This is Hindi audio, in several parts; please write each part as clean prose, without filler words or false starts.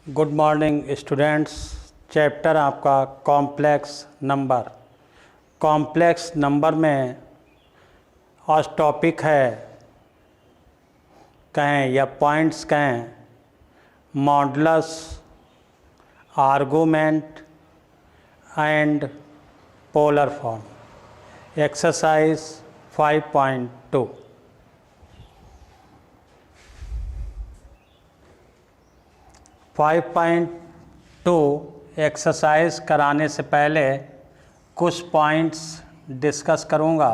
Good morning students. चैप्टर आपका कॉम्प्लेक्स नंबर। कॉम्प्लेक्स नंबर में आज टॉपिक है, कहें या पॉइंट्स कहें, modulus, argument and polar form. Exercise 5.2। Five point two exercise कराने से पहले कुछ पॉइंट्स डिस्कस करूँगा।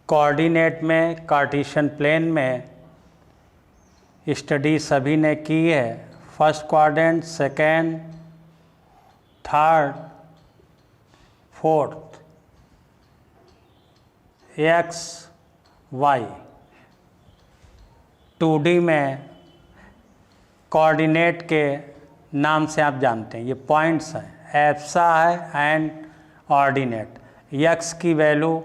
कोऑर्डिनेट में, कार्टेशियन प्लेन में स्टडी सभी ने की है। First quadrant, second, third, fourth, X Y. 2D में कोऑर्डिनेट के नाम से आप जानते हैं, ये पॉइंट्स हैं। एप्सा है एंड ऑर्डिनेट। एक्स की वैल्यू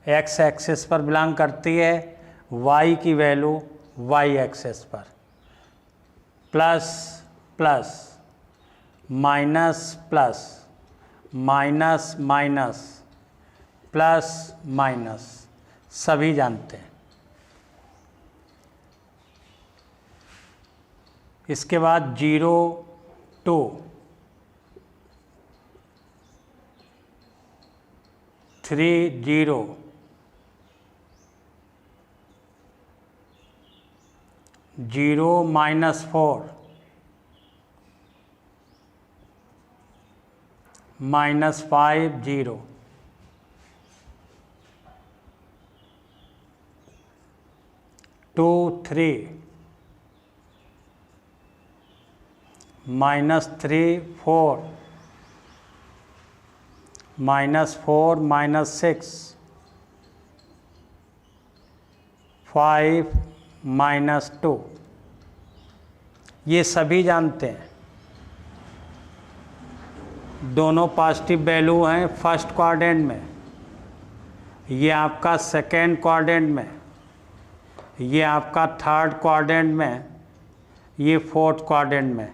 एक्स एक्सिस पर बिलोंग करती है, वाई की वैल्यू वाई एक्सिस पर। Plus plus, minus plus, minus minus, plus minus, सभी जानते हैं। इसके बाद 0 2 3 0 0 -4 -5 0 2 3 -3 4 -4 -6 5 -2। ये सभी जानते हैं। दोनों पॉजिटिव वैल्यू हैं फर्स्ट क्वाड्रेंट में, ये आपका सेकेंड क्वाड्रेंट में, ये आपका थर्ड क्वाड्रेंट में, ये फोर्थ क्वाड्रेंट में।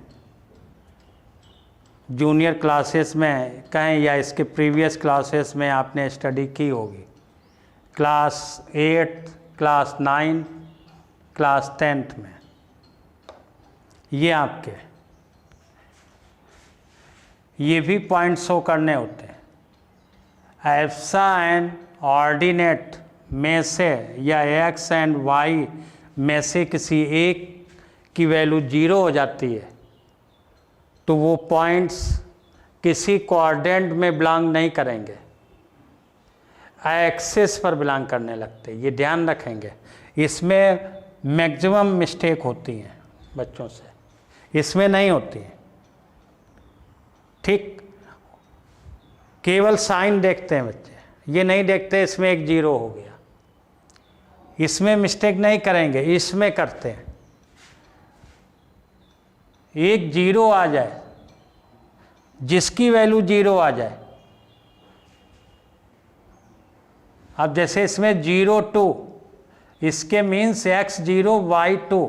जूनियर क्लासेस में कहें या इसके प्रीवियस क्लासेस में आपने स्टडी की होगी। क्लास 8, क्लास 9, क्लास 10th में। ये आपके ये भी पॉइंट शो करने होते हैं। एप्सा एंड ऑर्डिनेट में से या एक्स एंड वाई में से किसी एक की वैल्यू 0 हो जाती है तो वो पॉइंट्स किसी कोऑर्डिनेट में बिलोंग नहीं करेंगे, एक्सिस पर बिलोंग करने लगते हैं। ये ध्यान रखेंगे। इसमें मैक्सिमम मिस्टेक होती हैं बच्चों से, इसमें नहीं होती है। ठीक, केवल साइन देखते हैं बच्चे, ये नहीं देखते इसमें एक 0 हो गया। इसमें मिस्टेक नहीं करेंगे, इसमें करते हैं। एक 0 आ जाए, जिसकी वैल्यू 0 आ जाए। अब जैसे इसमें 0 2, इसके means x0 y2,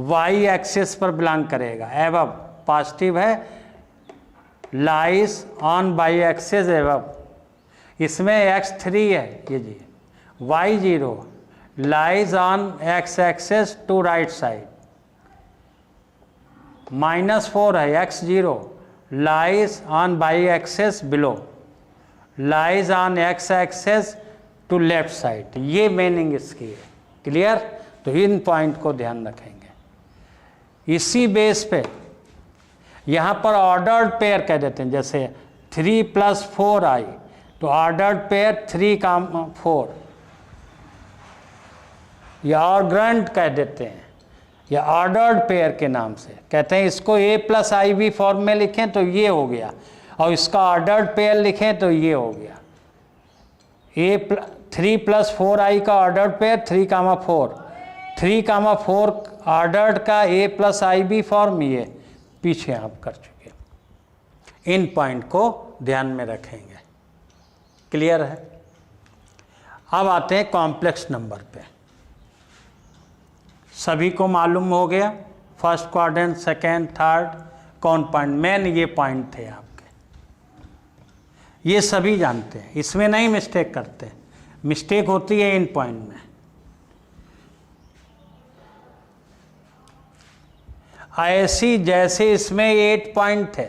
y axis पर बिलोंग करेगा। एवब पॉजिटिव है, lies on y axis above. इसमें x3 है, ये जी y0 lies on x axis to right side. -4 है, x0 lies on y axis below, lies on x axis to left side. ये मीनिंग इसकी है। क्लियर? तो इन पॉइंट को ध्यान रखेंगे। इसी बेस पे यहाँ पर ऑर्डर्ड पेयर कह देते हैं। जैसे 3 + 4 आई तो ऑर्डर्ड पेयर 3, 4, या ऑर्गेंट कह देते हैं, या ऑर्डर्ड पेयर के नाम से कहते हैं। इसको a + IB फॉर्म में लिखें तो ये हो गया, और इसका ऑर्डर्ड पेयर लिखें तो ये हो गया। 3 + 4i का ऑर्डर्ड पेयर 3, 4, 3, 4 ऑर्डर्ड का a + IB फॉर्म ये पीछे आप कर चुके। इन पॉइंट को ध्यान में रखेंगे। क्लियर है? अब आते हैं कॉम्प्लेक्स नंबर पे। सभी को मालूम हो गया, फर्स्ट क्वाड्रेंट, सेकेंड, थर्ड, कौन पॉइंट, मेन ये पॉइंट थे आपके, ये सभी जानते हैं, इसमें नहीं मिस्टेक करते, मिस्टेक होती है इन पॉइंट में। ऐसी जैसे इसमें 8 पॉइंट थे,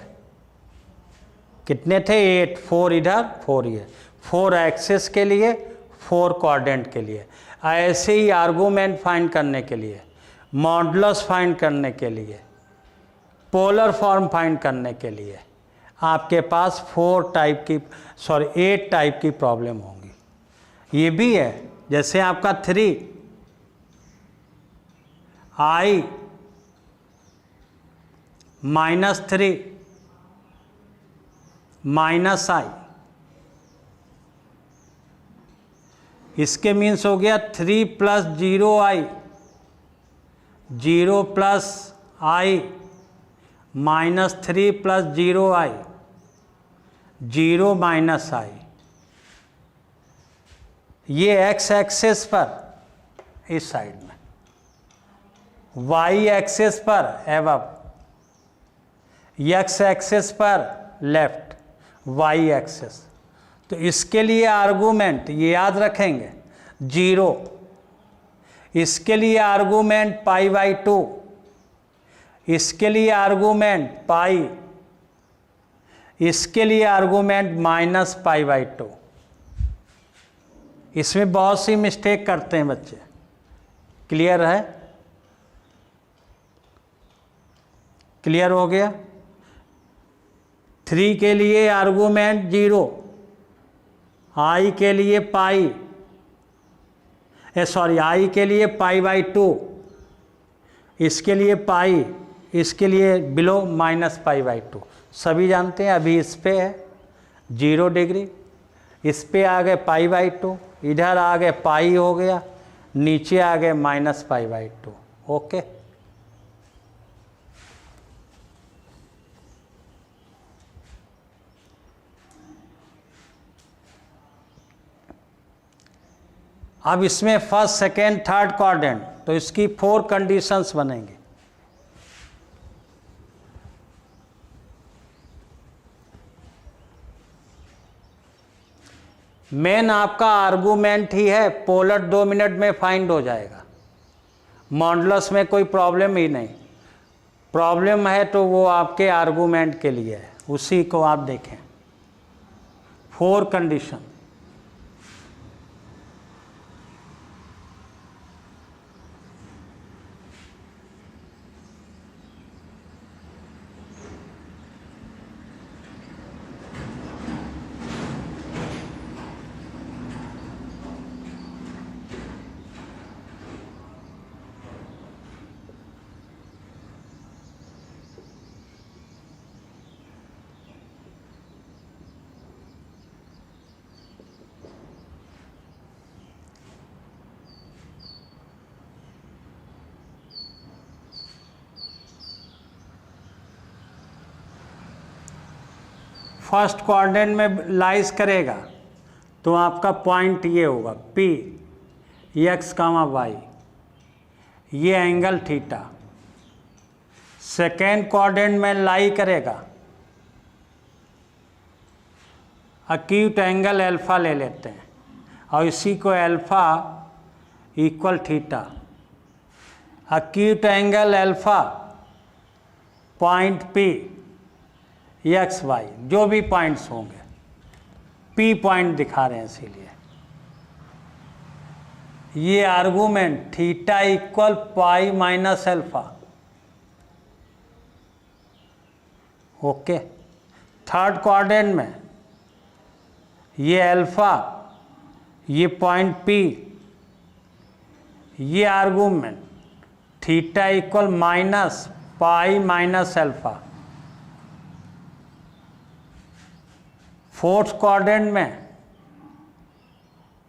कितने थे, 8, 4 इधर 4 ये, 4 एक्सिस के लिए, 4 क्वाड्रेंट के लिए। ऐसे ही आर्गूमेंट फाइंड करने के लिए, मॉडुलस फाइंड करने के लिए, पोलर फॉर्म फाइंड करने के लिए आपके पास 8 टाइप की प्रॉब्लम होंगी। ये भी है, जैसे आपका 3 I -3 -I, इसके मीन्स हो गया 3 + 0I, 0 + I, -3 + 0I, 0 - I। ये x एक्सिस पर इस साइड में, y एक्सिस पर एबव, x एक्सिस पर लेफ्ट, y एक्सिस। तो इसके लिए आर्गूमेंट ये याद रखेंगे 0, इसके लिए आर्गूमेंट π/2, इसके लिए आर्गूमेंट पाई, इसके लिए आर्गूमेंट -π/2। इसमें बहुत सी मिस्टेक करते हैं बच्चे, क्लियर है, क्लियर हो गया। 3 के लिए आर्गूमेंट 0, I के लिए I के लिए π/2, इसके लिए पाई, इसके लिए बिलो -π/2, सभी जानते हैं। अभी इस पे है 0 डिग्री, इस पे आ गए π/2, इधर आ गए पाई हो गया, नीचे आ गए -π/2। ओके, अब इसमें फर्स्ट, सेकेंड, थर्ड क्वाड्रेंट, तो इसकी 4 कंडीशंस बनेंगी। मेन आपका आर्गूमेंट ही है, पोलर 2 मिनट में फाइंड हो जाएगा, मॉडुलस में कोई प्रॉब्लम ही नहीं। प्रॉब्लम है तो वो आपके आर्गूमेंट के लिए है, उसी को आप देखें। 4 कंडीशन, फर्स्ट क्वाड्रेंट में लाइज करेगा तो आपका पॉइंट ये होगा P x, y, ये एंगल थीटा। सेकेंड क्वाड्रेंट में लाई करेगा, अक्यूट एंगल अल्फा ले लेते हैं और इसी को alpha equal theta. Acute angle alpha point P x, y, जो भी पॉइंट्स होंगे, P पॉइंट दिखा रहे हैं इसीलिए। ये argument theta equal pi minus alpha. Okay, third quadrant में ये अल्फा, ये पॉइंट P, ये argument theta equal minus pi minus alpha. Fourth quadrant में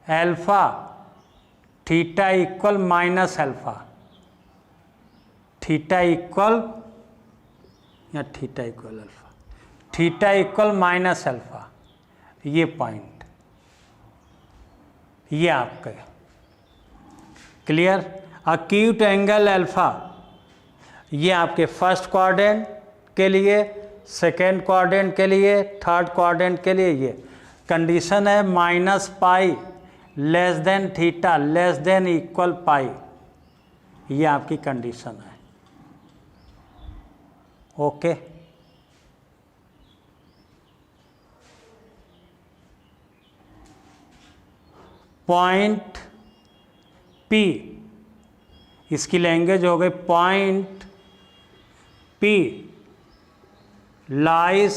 alpha theta equal minus alpha, theta equal या theta equal alpha, theta equal minus alpha. ये पॉइंट, ये आपका क्लियर। अक्यूट एंगल अल्फा, ये आपके फर्स्ट क्वाड्रेंट के लिए, सेकेंड क्वाड्रेंट के लिए, थर्ड क्वाड्रेंट के लिए। ये कंडीशन है -pi less than theta less than equal pi, ये आपकी कंडीशन है। ओके, पॉइंट पी, इसकी लैंग्वेज हो गई point P lies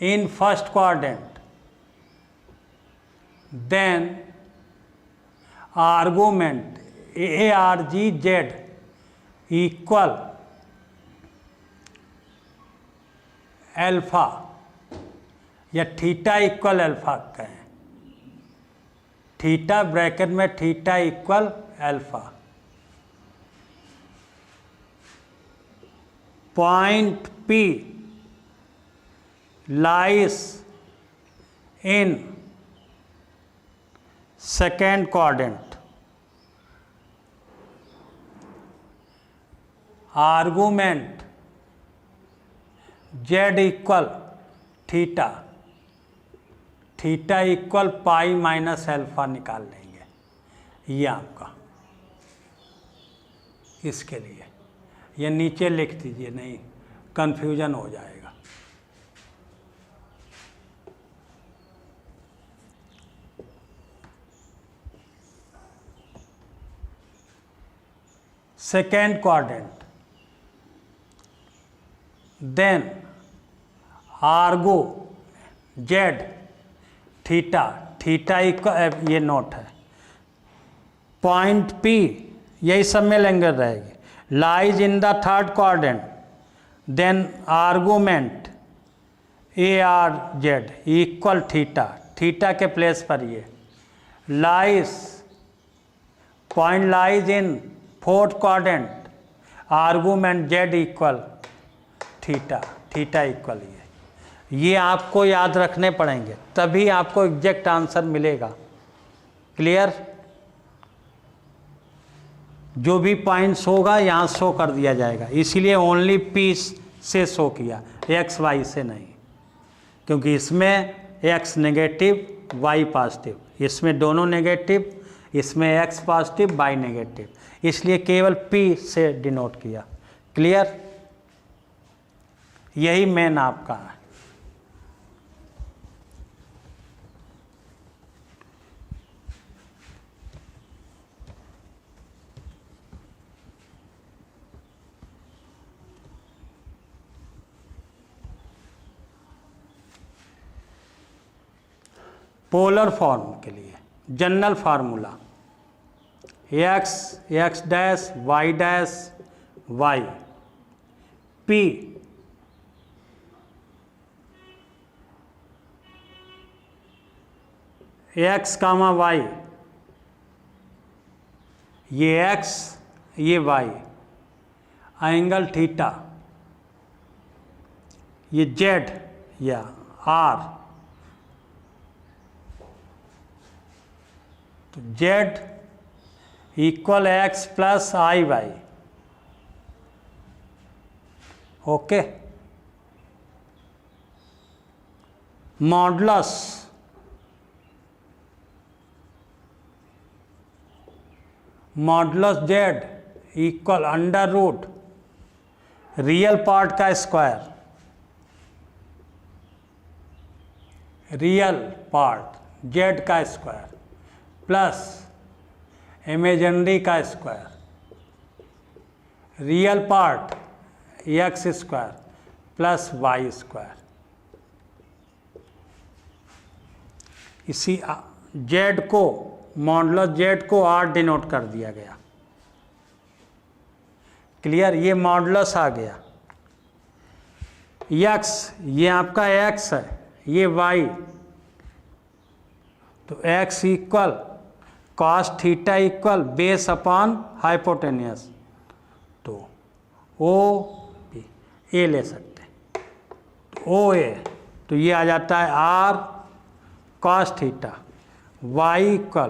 in first quadrant, then argument ARGZ equal alpha या थीटा इक्वल अल्फा कहें, थीटा ब्रैकेट में theta equal alpha. Point P lies in second quadrant, argument Z equal theta, theta equal pi minus alpha निकाल लेंगे ये आपका। इसके लिए ये नीचे लिख दीजिए, नहीं कंफ्यूजन हो जाएगा। Second quadrant, then arg Z theta, theta equal, ये नोट है, पॉइंट पी यही सब में लैंग्वेज रहेगी, lies in the third quadrant, then argument ARZ equal theta, theta के प्लेस पर ये lies, point lies in fourth quadrant, argument Z equal theta, theta equal ये आपको याद रखने पड़ेंगे, तभी आपको एग्जैक्ट आंसर मिलेगा। क्लियर? जो भी पॉइंट्स होगा यहाँ शो कर दिया जाएगा, इसीलिए ओनली P से शो किया, XY से नहीं, क्योंकि इसमें X नेगेटिव Y पॉजिटिव, इसमें दोनों नेगेटिव, इसमें X पॉजिटिव Y नेगेटिव, इसलिए केवल P से डिनोट किया। क्लियर? यही मेन आपका है। पोलर फॉर्म के लिए general formula x dash y dash y, p x comma y, ये x ये y, एंगल थीटा, ये z या r, तो z equal x plus i y. Okay, modulus z equal under root real part का स्क्वायर, रियल पार्ट z का स्क्वायर प्लस इमेजिनरी का square, real part x square plus y square. इसी z को, मॉडुलस z को r डिनोट कर दिया गया। क्लियर? ये मॉडुलस आ गया। x ये आपका x है, ये y, तो x equal cos theta equal base upon hypotenuse, तो ओ पी ए ले सकते हैं, तो ओ ए, तो ये आ जाता है r cos theta, y equal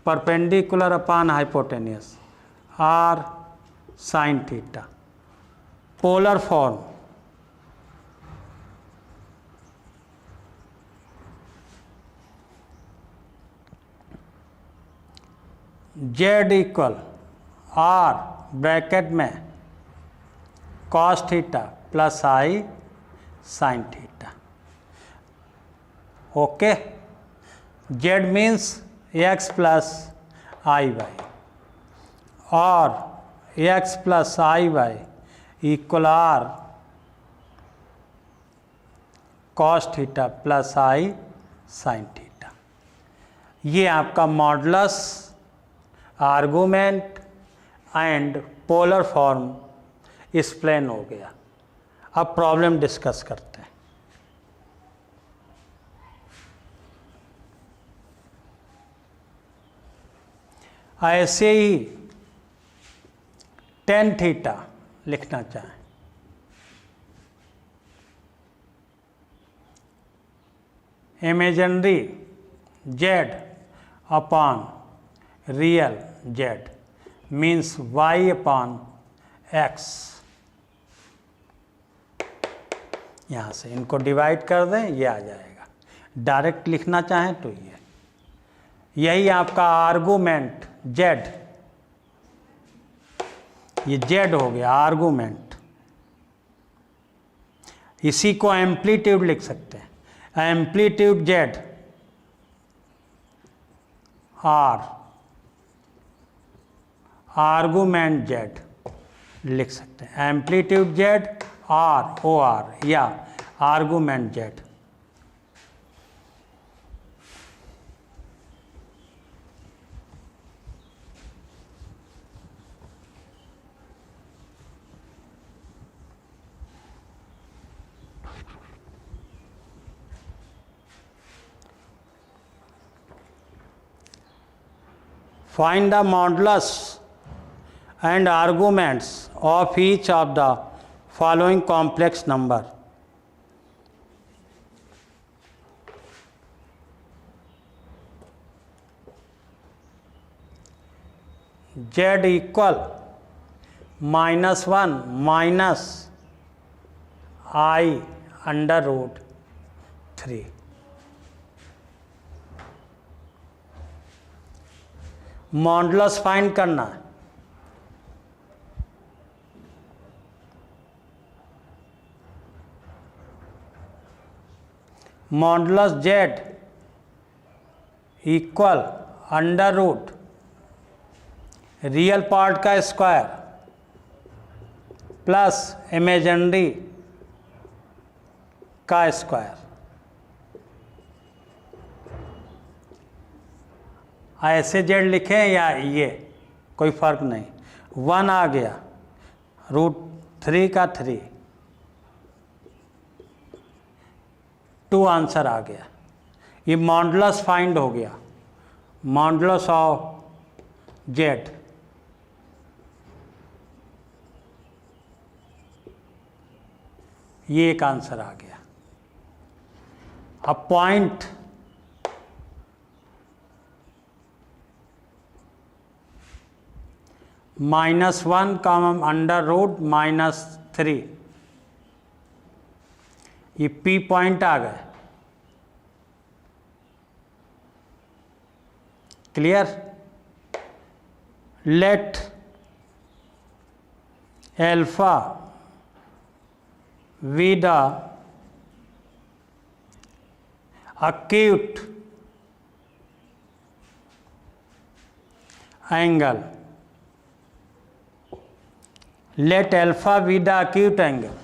perpendicular upon hypotenuse r sine theta. Polar form z equal r bracket में cos theta plus i sine theta. Okay, z means x plus i y और x plus i y equal r cos theta plus i sine theta. ये आपका modulus, argument and polar form explain हो गया। अब प्रॉब्लम डिस्कस करते हैं। ऐसे ही टेन थीटा लिखना चाहें, imaginary Z upon real Z means Y upon X. यहाँ से इनको डिवाइड कर दें, ये आ जाएगा। डायरेक्ट लिखना चाहें तो यही आपका आर्गूमेंट जेड, ये जेड हो गया आर्गूमेंट। इसी को एम्पलीट्यूड लिख सकते हैं, amplitude z or argument z लिख सकते हैं, amplitude z or O R या argument z. Find the modulus and arguments of each of the following complex number. Z equal -1 minus I under root 3. Modulus find करना है। Modulus Z equal under root real part का स्क्वायर प्लस इमेजिनरी का स्क्वायर। ऐसे जेड लिखें या ये कोई फर्क नहीं। 1 आ गया, √3 का 3, 2 आंसर आ गया। ये मॉडुलस फाइंड हो गया, मॉडुलस ऑफ जेड। ये एक आंसर आ गया। अब पॉइंट -1 कॉमन अंडर रूट -3, ये P पॉइंट आ गए। Clear? Late alpha be the acute angle, let alpha be the acute angle।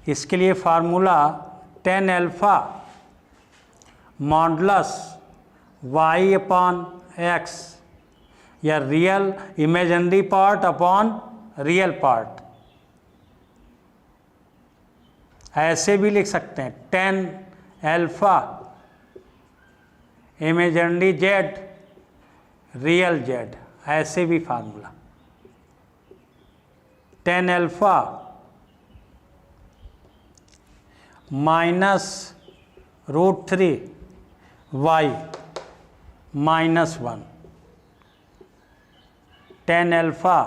इसके लिए formula tan alpha modulus y upon x या real imaginary part upon real part. ऐसे भी लिख सकते हैं tan alpha imaginary Z real Z, ऐसे भी formula tan alpha -√3 y -1, tan alpha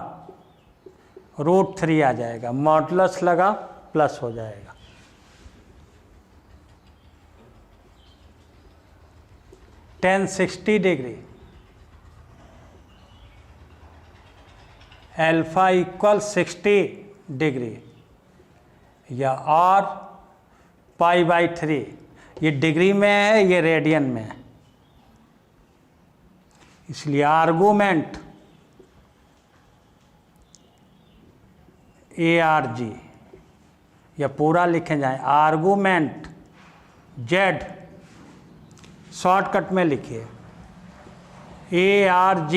√3 आ जाएगा, मॉडुलस लगा प्लस हो जाएगा। tan 60 degree alpha equal 60 degree या और π/3, ये डिग्री में है, ये रेडियन में है, इसलिए आर्गूमेंट ARG या पूरा लिखे जाए आर्गूमेंट Z, शॉर्टकट में लिखिए ARG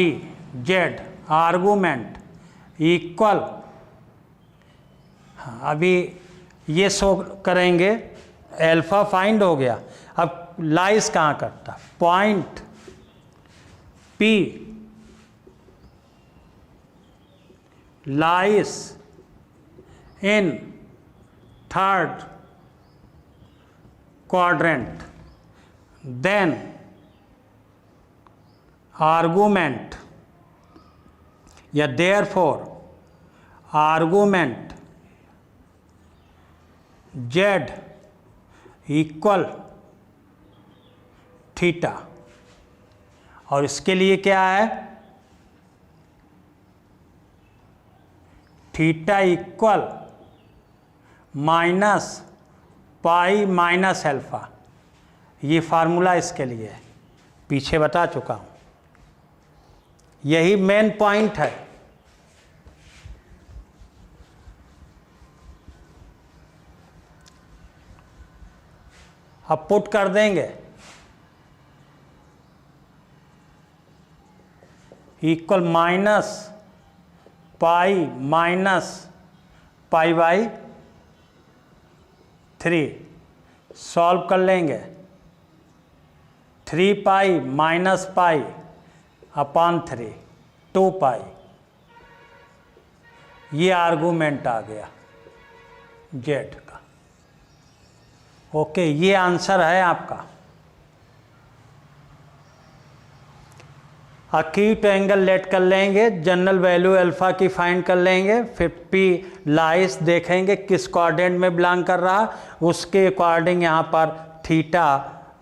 Z आर्गूमेंट इक्वल, हाँ अभी ये शो करेंगे, अल्फा फाइंड हो गया, अब लाइस कहाँ करता, point P lies in third quadrant, then argument या therefore argument Z equal theta, और इसके लिए क्या है, थीटा इक्वल -π - अल्फा, ये फार्मूला इसके लिए है, पीछे बता चुका हूँ, यही मेन पॉइंट है। अब पुट कर देंगे, इक्वल -π - π/3, सॉल्व कर लेंगे, 3π - π/3 2π, ये आर्गूमेंट आ गया Z का। ओके, ये आंसर है आपका। अक्यूट एंगल लेट कर लेंगे, जनरल वैल्यू अल्फा की फाइंड कर लेंगे, फिर P लाइस देखेंगे किस कोऑर्डिनेट में बिलोंग कर रहा, उसके अकॉर्डिंग यहाँ पर थीटा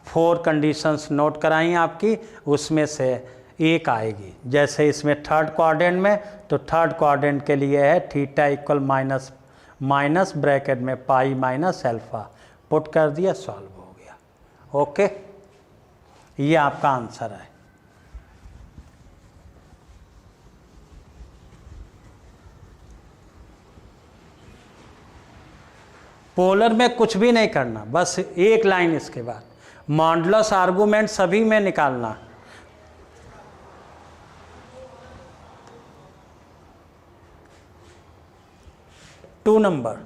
4 कंडीशंस नोट कराई आपकी, उसमें से एक आएगी। जैसे इसमें थर्ड क्वाड्रेंट में, तो थर्ड क्वाड्रेंट के लिए है थीटा इक्वल माइनस ब्रैकेट में पाई माइनस अल्फा, पुट कर दिया, सॉल्व हो गया। ओके, ये आपका आंसर है। पोलर में कुछ भी नहीं करना, बस एक लाइन इसके बाद मॉडुलस आर्गूमेंट सभी में निकालना। Two number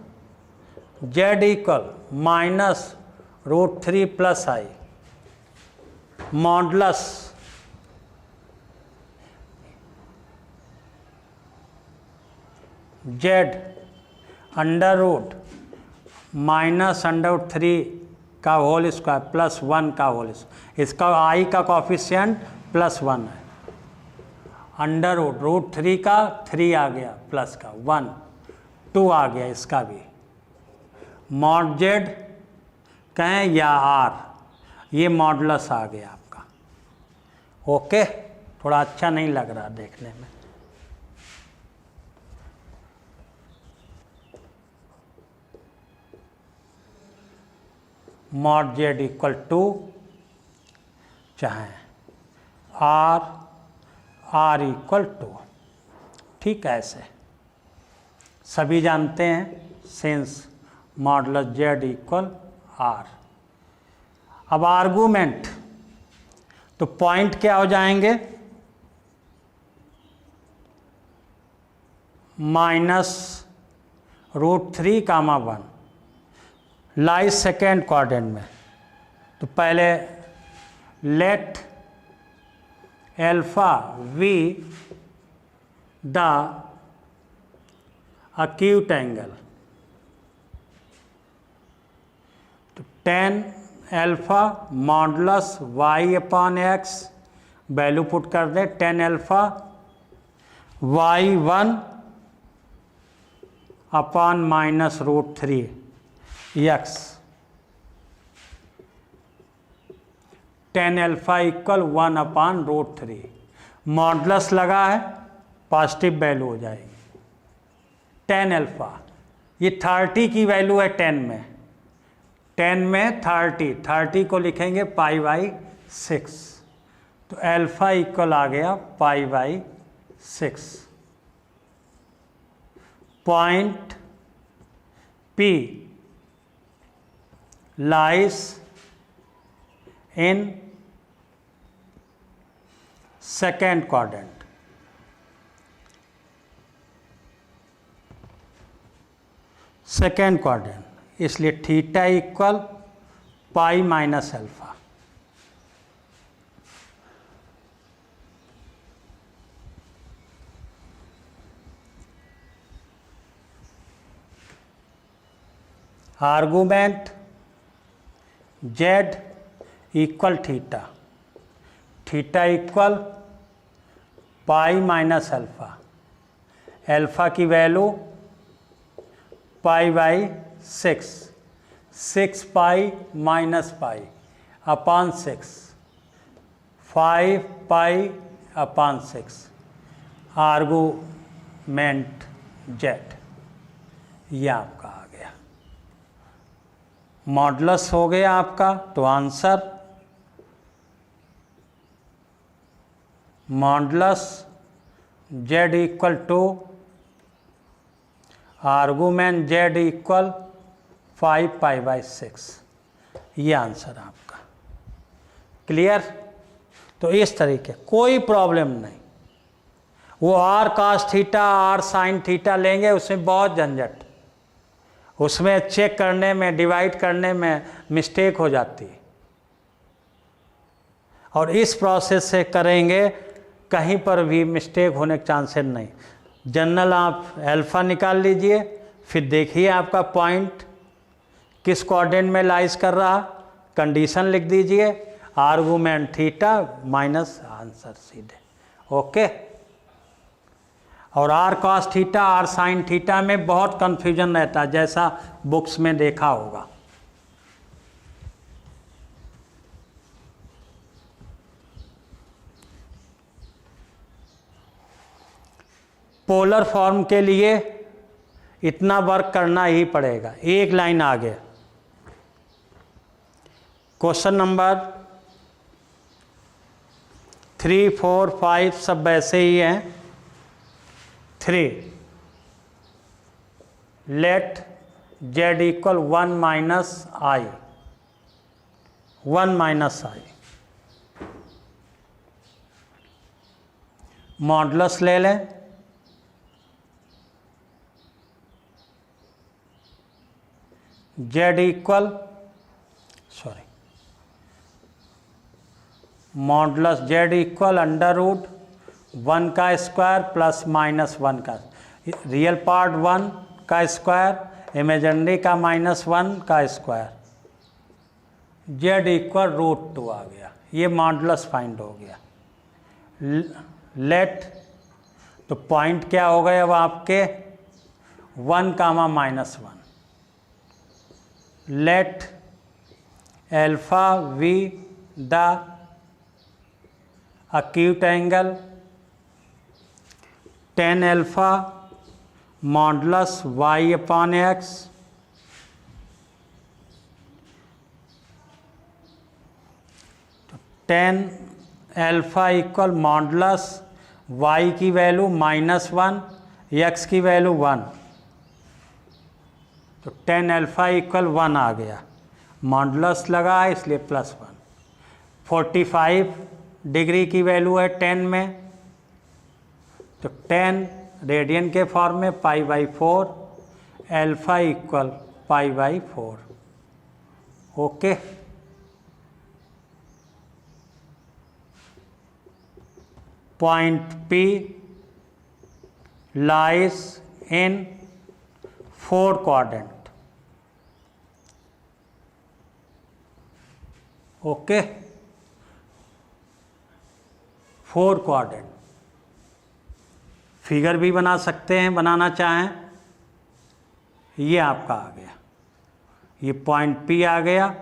Z equal -√3 + I modulus Z √- -√3 का होल स्क्वायर +1 का होल स्क्वायर, इसका I का कॉफिशिएंट +1 है, √√3 का 3 आ गया, प्लस का 1 2 आ गया, इसका भी मॉड Z कहें या R, ये मॉडुलस आ गया आपका। ओके, थोड़ा अच्छा नहीं लग रहा देखने में। मॉड Z इक्वल टू चाहे R इक्वल टू, ठीक है, ऐसे सभी जानते हैं, since modulus Z equal R। अब आर्गूमेंट, तो पॉइंट क्या हो जाएंगे, -√3, 1 लाइस सेकेंड क्वाड्रेंट में, तो पहले let alpha V the acute angle, तो tan alpha modulus Y/X value put कर दें, tan alpha y1 upon minus root three x, tan alpha equal 1 upon root three. Modulus लगा है, पॉजिटिव वैल्यू हो जाएगी। टेन अल्फा, ये 30 की वैल्यू है 10 में, 10 में 30 को लिखेंगे पाई बाई 6, तो अल्फा इक्वल आ गया pi by 6। Point P lies in second quadrant। Second quadrant, इसलिए theta equal pi minus alpha. Argument z equal theta, theta equal pi minus alpha, alpha की value pi by 6, 6 pi minus pi upon 6, 5 pi upon 6, argument z, ये आपका आ गया। मॉडुलस हो गया आपका, तो answer modulus Z equal to argument z equal 5 pi by 6, ये आंसर आपका। क्लियर? तो इस तरीके, कोई प्रॉब्लम नहीं। वो r cos theta, r sine theta लेंगे, उसमें बहुत झंझट, उसमें चेक करने में, डिवाइड करने में मिस्टेक हो जाती है। और इस प्रोसेस से करेंगे, कहीं पर भी मिस्टेक होने के चांसेस नहीं। जनरल आप अल्फा निकाल लीजिए, फिर देखिए आपका पॉइंट किस कोऑर्डिनेट में लाइज कर रहा, कंडीशन लिख दीजिए, आर्गुमेंट थीटा माइनस आंसर सीधे। ओके। और r cos theta, r sine theta में बहुत कंफ्यूजन रहता है, जैसा बुक्स में देखा होगा। पोलर फॉर्म के लिए इतना वर्क करना ही पड़ेगा। एक लाइन आगे, क्वेश्चन नंबर 3, 4, 5 सब वैसे ही हैं। 3, let z equal 1 minus i, 1 minus i, modulus ले लें, z equal sorry modulus Z equal under root 1 का स्क्वायर प्लस माइनस 1 का, रियल पार्ट 1 का स्क्वायर, इमेजिनरी का -1 का स्क्वायर, जेड इक्वल √2 आ गया। ये मॉडुलस फाइंड हो गया। लेट, तो पॉइंट क्या हो गए अब आपके 1 comma -1, let alpha be the acute angle tan alpha modulus y upon x, tan alpha equal modulus y की वैल्यू -1, x की वैल्यू 1, तो tan अल्फा इक्वल 1 आ गया। मॉडुलस लगा है इसलिए +1। 45 डिग्री की वैल्यू है 10 में, तो 10 रेडियन के फॉर्म में π/4, alpha equal π/4। Okay. Point P lies in 4 quadrant. Okay. 4 quadrant. Figure भी बना सकते हैं, बनाना चाहें। ये आपका आ गया, ये पॉइंट P आ गया,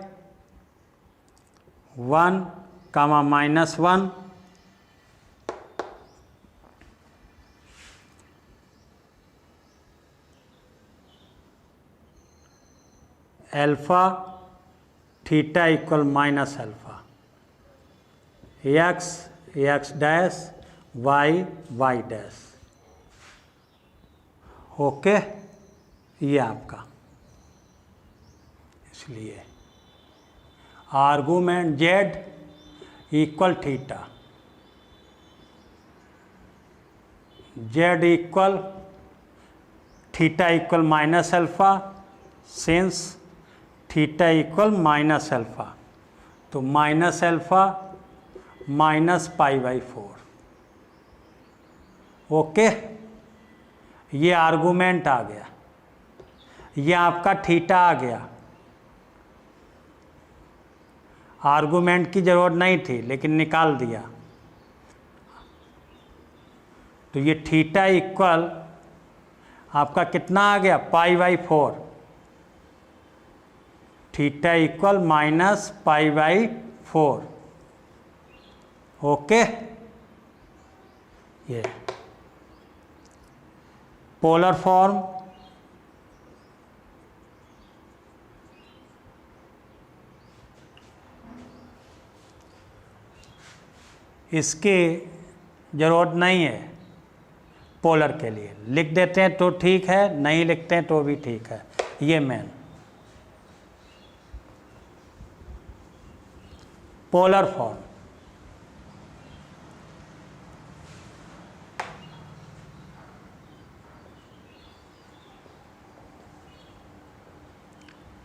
1, -1, alpha theta equal minus alpha, x dash, y dash. Okay, ये आपका, इसलिए argument z equal theta, z equal theta equal minus alpha, since theta equal minus alpha, तो माइनस अल्फा -π/4। ओके, ये आर्गूमेंट आ गया, ये आपका थीटा आ गया। आर्गूमेंट की ज़रूरत नहीं थी लेकिन निकाल दिया। तो ये थीटा इक्वल आपका कितना आ गया, π/4, थीटा इक्वल -π/4। ओके, ये पोलर फॉर्म, इसकी ज़रूरत नहीं है पोलर के लिए। लिख देते हैं तो ठीक है, नहीं लिखते हैं तो भी ठीक है। ये main polar form,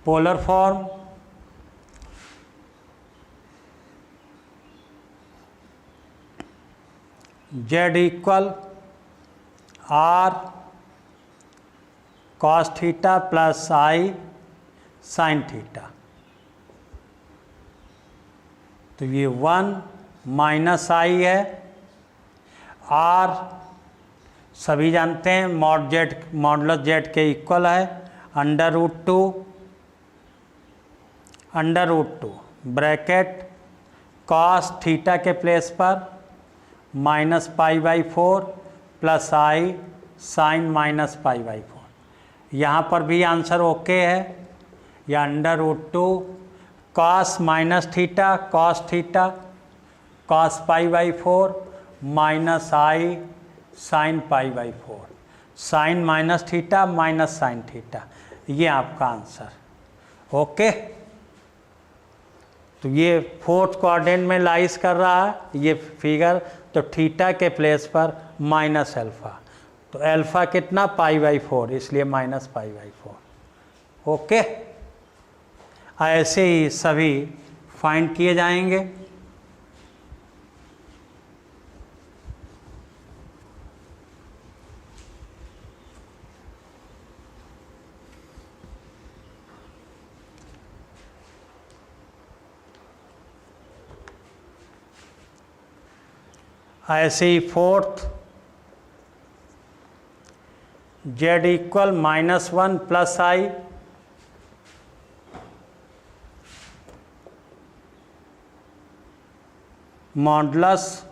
polar form z equal R cos theta plus I sin theta. तो ये 1 माइनस I है, R सभी जानते हैं मॉडुलस जेड के इक्वल है, √2 ब्रैकेट cos थीटा के प्लेस पर -π/4 प्लस I sin -π/4। यहाँ पर भी आंसर ओके है, या √2 cos -theta cos theta cos π/4 minus I sin π/4, sin -theta minus sin theta. ये आपका आंसर। ओके, तो ये 4th क्वाड्रेंट में लाइज कर रहा है ये फिगर। तो थीटा के प्लेस पर माइनस अल्फा, तो अल्फा कितना, π/4, इसलिए -π/4। ओके, ऐसे ही सभी फाइंड किए जाएंगे। ऐसे ही 4th Z equal -1 plus I modulus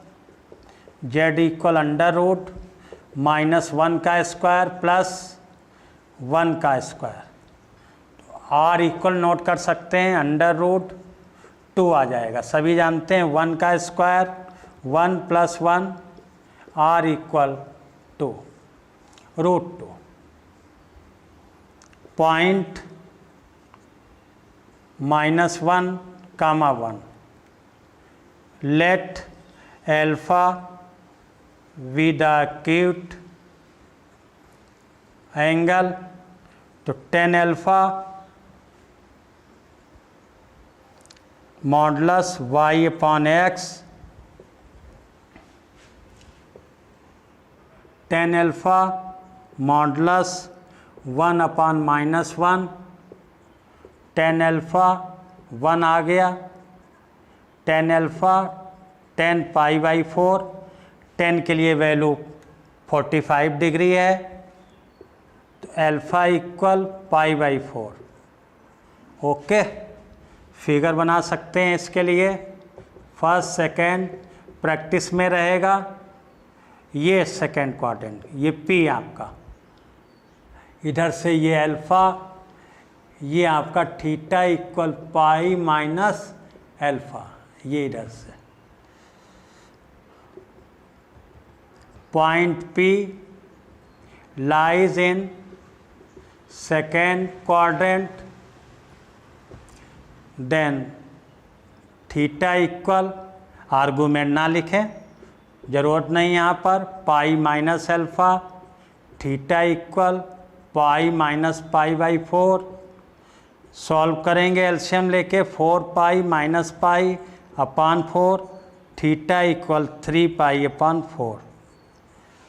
Z equal √-1 का स्क्वायर प्लस 1 का स्क्वायर। R इक्वल नोट कर सकते हैं, √2 आ जाएगा। सभी जानते हैं 1 का square 1 + 1, R equal 2, √2। Point -1, 1, let alpha be the acute angle, तो tan alpha modulus y/x, tan alpha modulus 1/-1, tan alpha 1 आ गया, tan अल्फा tan π/4 10 के लिए वैल्यू 45 डिग्री है, तो अल्फ़ा इक्वल π/4। ओके, फिगर बना सकते हैं इसके लिए। फर्स्ट सेकेंड प्रैक्टिस में रहेगा ये सेकेंड क्वाड्रेंट, ये P आपका, इधर से ये अल्फ़ा, ये आपका theta equal pi minus alpha, ये इधर से point P lies in second quadrant, then theta equal, argument ना लिखें, ज़रूरत नहीं यहाँ पर, pi minus alpha, theta equal pi minus π/4। Solve करेंगे एलसीएम लेके, 4 माइनस पाई अपान 4, थीटा इक्वल 3π/4।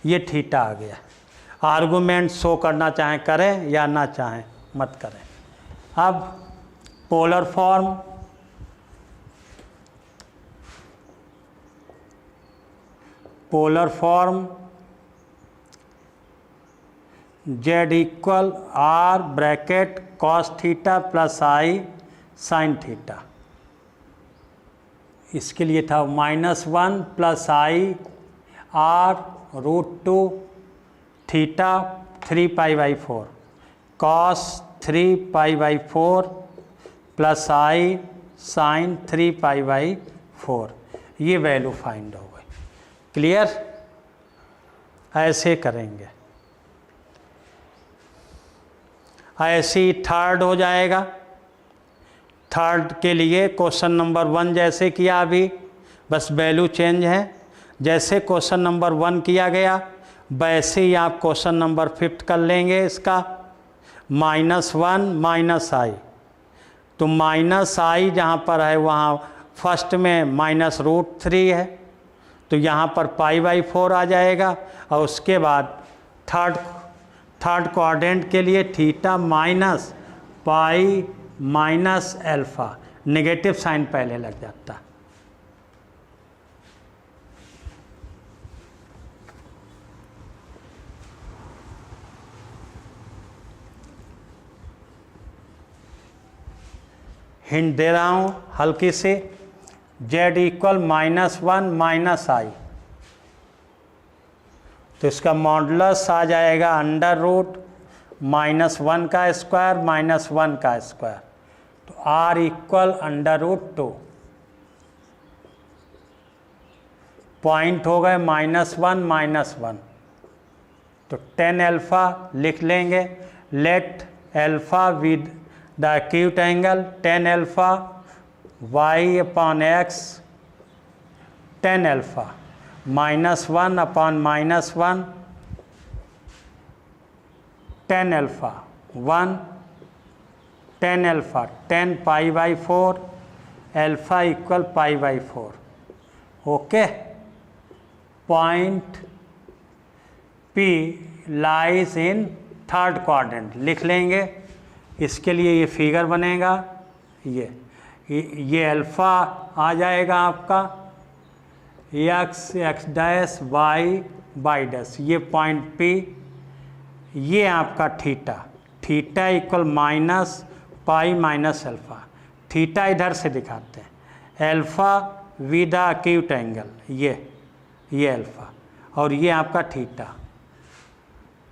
ये थीटा आ गया। आर्गूमेंट शो करना चाहें करें या ना चाहें मत करें। अब polar form, Z equal R bracket cos theta plus I sin theta. इसके लिए था -1 plus I R √2 theta 3π/4 cos 3π/4 plus I sin 3π/4। ये वैल्यू फाइंड हो गई। क्लियर? ऐसे करेंगे। ऐसे ही थर्ड हो जाएगा। थर्ड के लिए क्वेश्चन नंबर 1 जैसे किया अभी, बस वैल्यू चेंज है। जैसे क्वेश्चन नंबर 1 किया गया वैसे ही आप क्वेश्चन नंबर 5 कर लेंगे। इसका -1 माइनस I, तो माइनस I जहाँ पर है वहाँ फर्स्ट में -√3 है, तो यहाँ पर π/4 आ जाएगा। और उसके बाद थर्ड क्वाड्रेंट के लिए theta minus pi minus alpha, negative sine पहले लग जाता। हिंट दे रहा हूँ हल्की से। Z इक्वल -1 माइनस I, तो इसका मॉडुलस आ जाएगा √-1 का स्क्वायर -1 का स्क्वायर, तो R इक्वल √2। पॉइंट हो गए -1 तो 10 अल्फ़ा लिख लेंगे। Let alpha with the acute angle 10 alpha y/x 10 alpha -1 upon -1 10 alpha 1 10 alpha 10 π/4 alpha equal π/4। Okay, point P lies in third quadrant लिख लेंगे। इसके लिए ये फिगर बनेगा। ये अल्फ़ा आ जाएगा आपका x डैश y डैश, ये पॉइंट P, ये आपका theta equal -pi minus alpha. Theta इधर से दिखाते हैं, अल्फ़ा विद एक्यूट एंगल, ये अल्फ़ा, और ये आपका theta.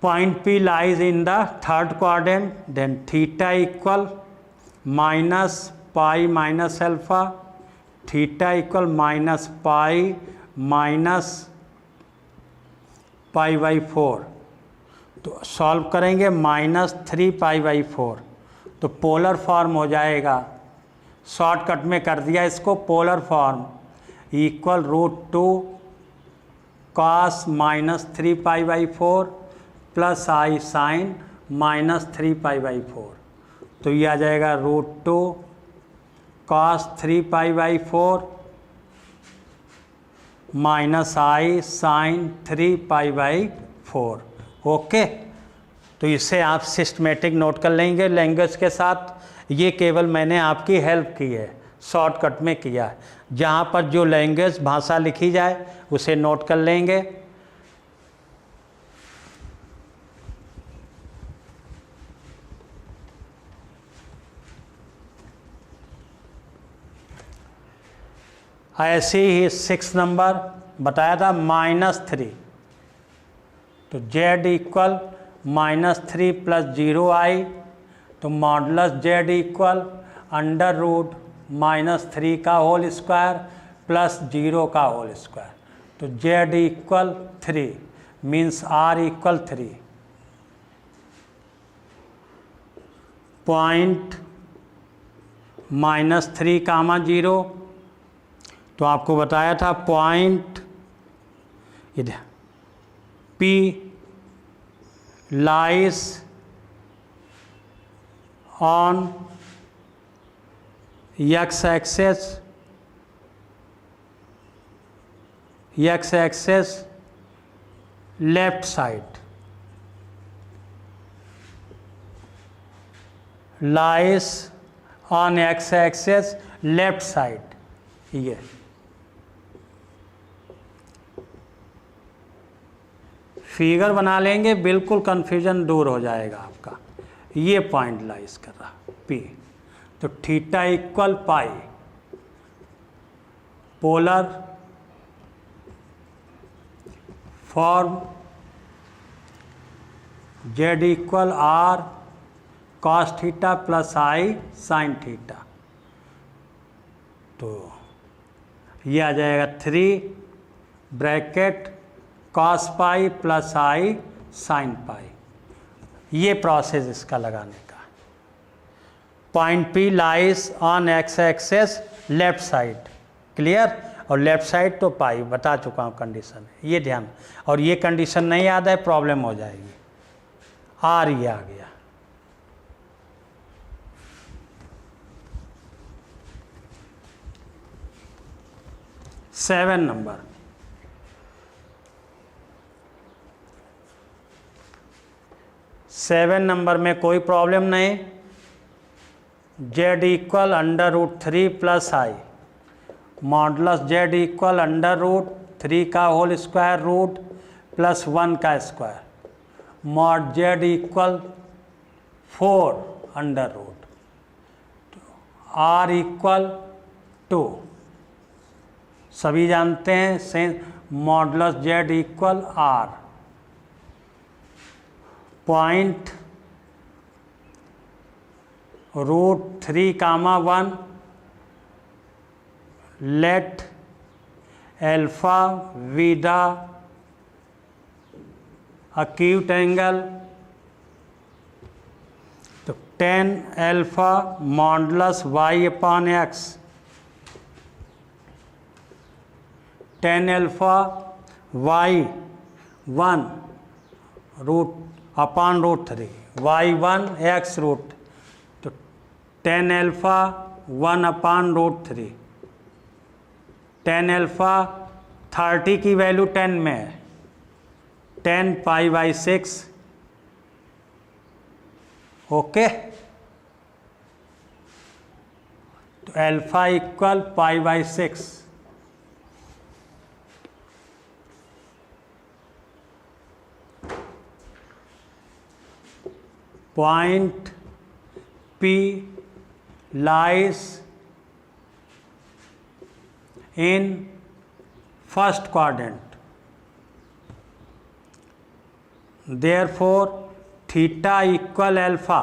Point P lies in the third quadrant, then theta equal -pi minus alpha, theta equal -pi minus π/4। तो सॉल्व करेंगे -3π/4, तो पोलर फॉर्म हो जाएगा। शॉर्टकट में कर दिया इसको, polar form equal √2 cos -3π/4 plus I sine -3π/4। तो ये आ जाएगा √2 cos 3π/4 minus I sine 3π/4। Okay, तो इसे आप सिस्टमेटिक नोट कर लेंगे लैंग्वेज के साथ। ये केवल मैंने आपकी हेल्प की है, शॉर्टकट में किया है। जहाँ पर जो लैंग्वेज भाषा लिखी जाए उसे नोट कर लेंगे। ऐसे ही 6 नंबर बताया था -3, तो z इक्वल -3 + 0i, तो मॉडुलस z इक्वल √-3 का होल स्क्वायर प्लस 0 का होल स्क्वायर, तो z equal 3 means r equal 3। Point -3, 0, तो आपको बताया था पॉइंट इधर P lies on x axis left side, lies on x axis left side. ये फिगर बना लेंगे, बिल्कुल कंफ्यूजन दूर हो जाएगा आपका। ये पॉइंट लाइज कर रहा P, तो theta equal pi, polar form z equal r cos theta plus i sin theta, तो ये आ जाएगा 3 bracket cos pi plus i sin pi. ये प्रोसेस इसका लगाने का। Point P lies on x axis left side, clear. और लेफ्ट साइड तो पाई बता चुका हूँ कंडीशन, ये ध्यान। और ये कंडीशन नहीं याद है प्रॉब्लम हो जाएगी। R ये आ गया। सेवन नंबर में कोई प्रॉब्लम नहीं। z equal √3 plus i, modulus z equal √3 का होल स्क्वायर रूट प्लस 1 का square, mod z equal 4 √, r equal 2, सभी जानते हैं से modulus z equal r। Point √3, 1 let alpha with the acute angle, तो tan alpha modulus y/x, tan alpha y1 √3 y1 x root, तो tan अल्फा 1/√3, tan अल्फा 30 की वैल्यू 10 में है, 10 π/6, ओके। तो alpha equal π/6, point P lies in first quadrant, therefore theta equal alpha,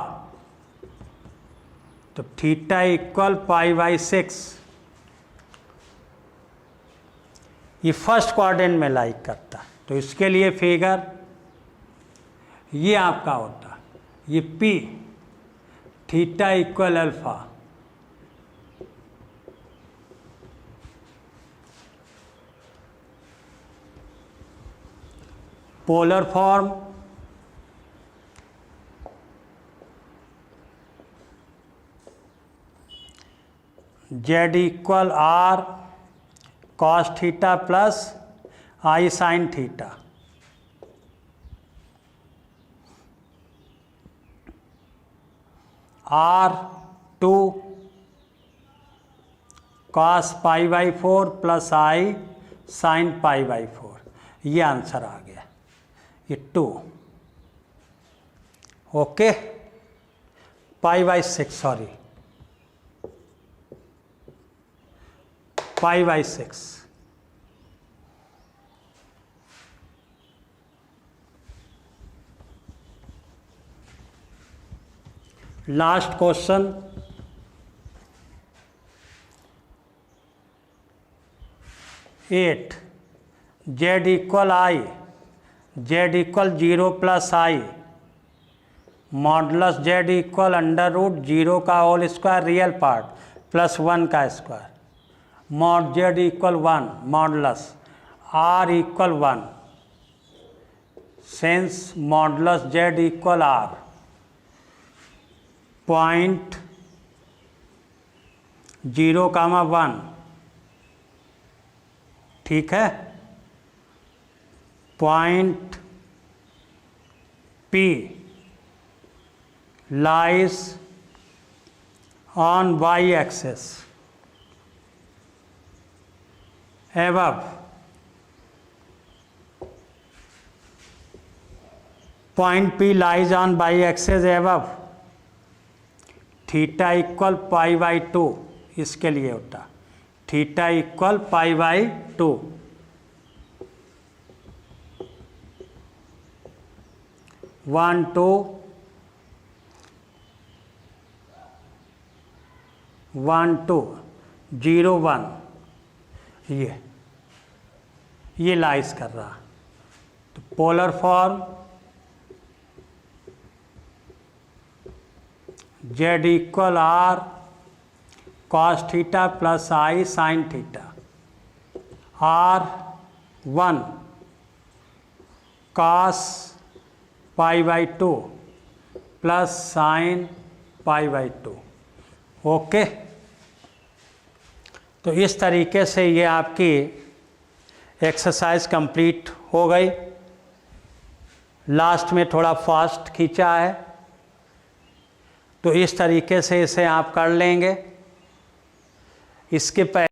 तो थीटा इक्वल π/6, ये फर्स्ट क्वाड्रेंट में लाइक करता है। तो इसके लिए फिगर ये आपका होता है, ये P theta equal alpha, polar form z equal r cos theta plus i sin theta, R2 cos pi by 4 plus i sine pi by 4, ये आंसर आ गया, ये 2। Okay, pi by 6, sorry, pi by 6। Last question, 8 z equal i, z equal 0 plus i, modulus Z equal under root 0 का whole square real part plus 1 का square, mod Z equal 1, modulus r equal 1, since modulus Z equal r, point 0,1, ठीक है, point P lies on y-axis above point P lies on y-axis above theta equal pi by 2, इसके लिए होता थीटा इक्वल पाई बाई 2। 1 2 1 2 0 1, ये लाइज कर रहा, तो polar form z equal r cos theta plus i sine theta, r 1 cos pi by 2 plus sine pi by 2। Okay, तो इस तरीके से ये आपकी एक्सरसाइज कंप्लीट हो गई। लास्ट में थोड़ा फास्ट खींचा है, तो इस तरीके से इसे आप कर लेंगे। इसके पहले